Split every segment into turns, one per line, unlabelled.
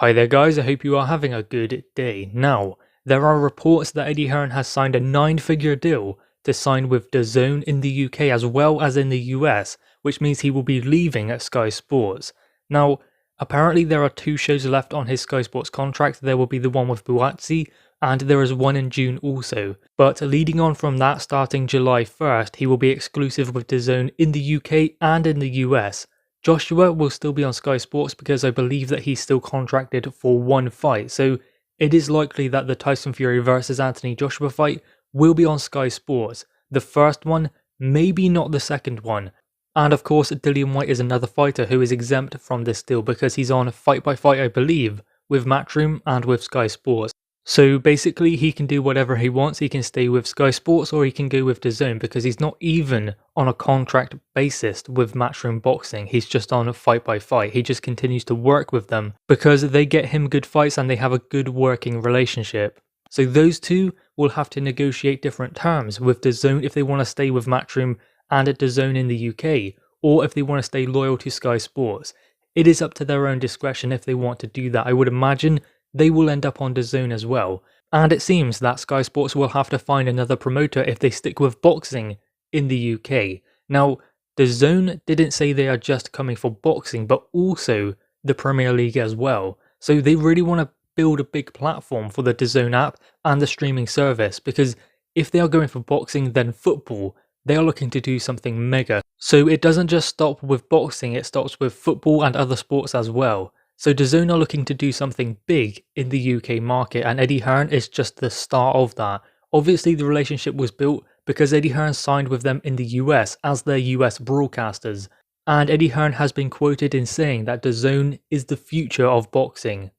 Hi there guys, I hope you are having a good day. Now, there are reports that Eddie Hearn has signed a 9-figure deal to sign with DAZN in the UK as well as in the US, which means he will be leaving at Sky Sports. Now, apparently there are 2 shows left on his Sky Sports contract. There will be the one with Buatsi, and there is one in June also. But leading on from that, starting July 1st, he will be exclusive with DAZN in the UK and in the US. Joshua will still be on Sky Sports because I believe that he's still contracted for one fight, so it is likely that the Tyson Fury versus Anthony Joshua fight will be on Sky Sports. The first one, maybe not the second one. And of course, Dillon White is another fighter who is exempt from this deal because he's on Fight by Fight, I believe, with Matchroom and with Sky Sports. So basically he can do whatever he wants. He can stay with Sky Sports or he can go with DAZN because he's not even on a contract basis with Matchroom Boxing. He's just on Fight by Fight. He just continues to work with them because they get him good fights and they have a good working relationship. So those two will have to negotiate different terms with DAZN if they want to stay with Matchroom and at DAZN in the UK, or if they want to stay loyal to Sky Sports. It is up to their own discretion if they want to do that. I would imagine they will end up on DAZN as well. And it seems that Sky Sports will have to find another promoter if they stick with boxing in the UK. Now, DAZN didn't say they are just coming for boxing, but also the Premier League as well. So they really want to build a big platform for the DAZN app and the streaming service, because if they are going for boxing, then football, they are looking to do something mega. So it doesn't just stop with boxing, it stops with football and other sports as well. So DAZN are looking to do something big in the UK market, and Eddie Hearn is just the start of that. Obviously the relationship was built because Eddie Hearn signed with them in the US as their US broadcasters, and Eddie Hearn has been quoted in saying that DAZN is the future of boxing.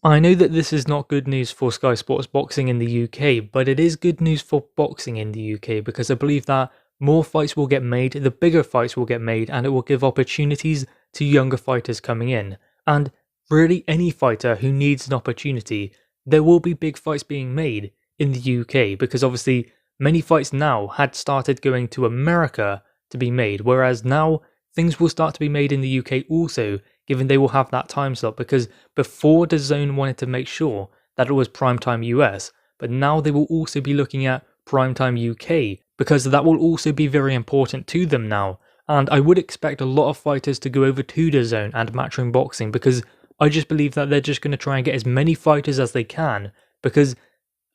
I know that this is not good news for Sky Sports Boxing in the UK, but it is good news for boxing in the UK because I believe that more fights will get made, the bigger fights will get made, and it will give opportunities to younger fighters coming in. And really any fighter who needs an opportunity, there will be big fights being made in the UK because obviously many fights now had started going to America to be made, whereas now things will start to be made in the UK also, given they will have that time slot, because before DAZN wanted to make sure that it was primetime US, but now they will also be looking at primetime UK because that will also be very important to them now. And I would expect a lot of fighters to go over to DAZN and Matchroom Boxing because I just believe that they're just going to try and get as many fighters as they can because,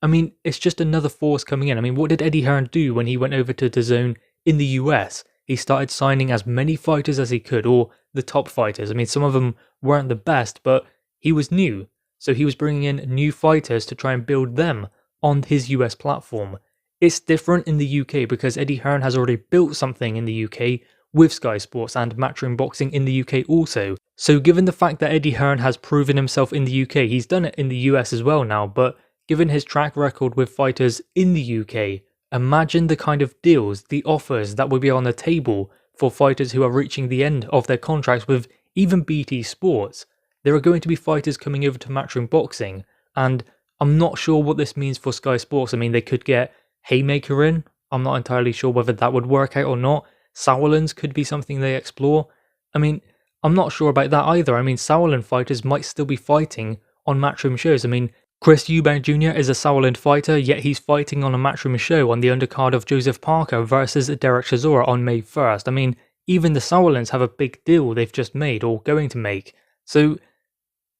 I mean, it's just another force coming in. I mean, what did Eddie Hearn do when he went over to DAZN in the US? He started signing as many fighters as he could, or the top fighters. I mean, some of them weren't the best, but he was new. So he was bringing in new fighters to try and build them on his US platform. It's different in the UK because Eddie Hearn has already built something in the UK with Sky Sports and Matchroom Boxing in the UK also. So given the fact that Eddie Hearn has proven himself in the UK, he's done it in the US as well now, but given his track record with fighters in the UK, imagine the kind of deals, the offers that will be on the table for fighters who are reaching the end of their contracts with even BT Sports. There are going to be fighters coming over to Matchroom Boxing, and I'm not sure what this means for Sky Sports. I mean, they could get Haymaker in. I'm not entirely sure whether that would work out or not. Sauerlands could be something they explore. I mean, I'm not sure about that either. I mean, Sauerland fighters might still be fighting on Matchroom shows. I mean, Chris Eubank Jr. is a Sauerland fighter, yet he's fighting on a Matchroom show on the undercard of Joseph Parker versus Derek Chisora on May 1st. I mean, even the Sauerlands have a big deal they've just made or going to make. So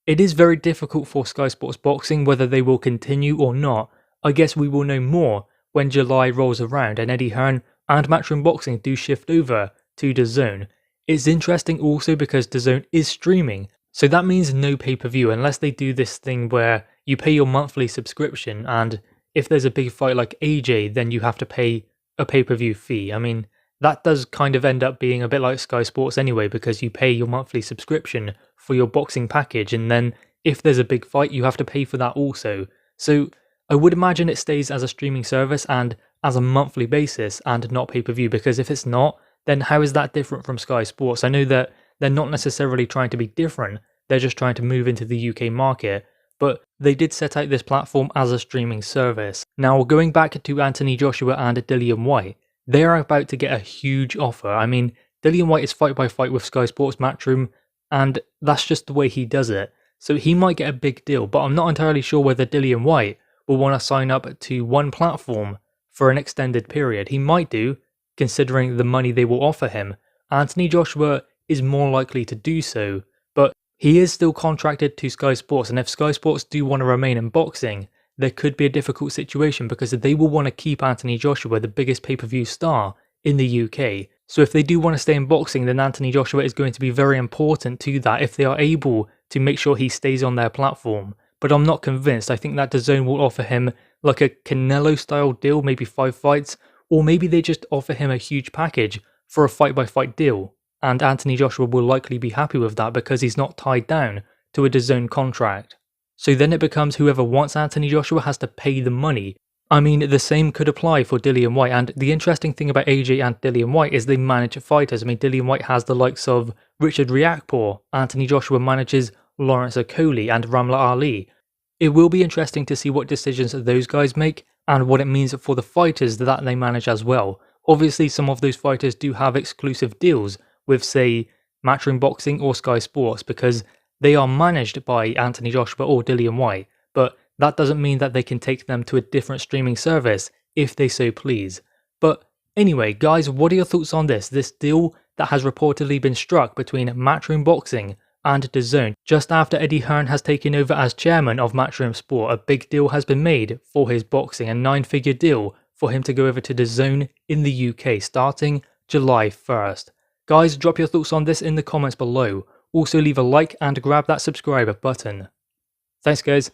it is very difficult for Sky Sports Boxing whether they will continue or not. I guess we will know more when July rolls around and Eddie Hearn and Matchroom Boxing do shift over to DAZN. It's interesting also because DAZN is streaming, so that means no pay-per-view unless they do this thing where you pay your monthly subscription, and if there's a big fight like AJ, then you have to pay a pay-per-view fee. I mean, that does kind of end up being a bit like Sky Sports anyway, because you pay your monthly subscription for your boxing package, and then if there's a big fight, you have to pay for that also. So I would imagine it stays as a streaming service and as a monthly basis and not pay-per-view, because if it's not, then how is that different from Sky Sports? I know that they're not necessarily trying to be different, they're just trying to move into the UK market, but they did set out this platform as a streaming service. Now, going back to Anthony Joshua and Dillon White, they are about to get a huge offer. I mean, Dillon White is fight by fight with Sky Sports Matchroom, and that's just the way he does it. so he might get a big deal, but I'm not entirely sure whether Dillon White will want to sign up to one platform for an extended period. He might do, considering the money they will offer him. Anthony Joshua is more likely to do so, but he is still contracted to Sky Sports, and if Sky Sports do want to remain in boxing, there could be a difficult situation because they will want to keep Anthony Joshua the biggest pay-per-view star in the UK. So if they do want to stay in boxing, then Anthony Joshua is going to be very important to that if they are able to make sure he stays on their platform. But I'm not convinced. I think that DAZN will offer him like a Canelo style deal, maybe 5 fights, or maybe they just offer him a huge package for a fight-by-fight deal. And Anthony Joshua will likely be happy with that because he's not tied down to a DAZN contract. So then it becomes whoever wants Anthony Joshua has to pay the money. I mean, the same could apply for Dillon White, and the interesting thing about AJ and Dillon White is they manage fighters. I mean, Dillon White has the likes of Richard Riakporhe, Anthony Joshua manages Lawrence Okolie and Ramla Ali. It will be interesting to see what decisions those guys make and what it means for the fighters that they manage as well. Obviously, some of those fighters do have exclusive deals with, say, Matchroom Boxing or Sky Sports because they are managed by Anthony Joshua or Dillon White, but that doesn't mean that they can take them to a different streaming service if they so please. But anyway, guys, what are your thoughts on this deal that has reportedly been struck between Matchroom Boxing and DAZN just after Eddie Hearn has taken over as chairman of Matchroom Sport? A big deal has been made for his boxing, a 9-figure deal for him to go over to DAZN in the UK starting July 1st. Guys, drop your thoughts on this in the comments below. Also leave a like and grab that subscribe button. Thanks guys.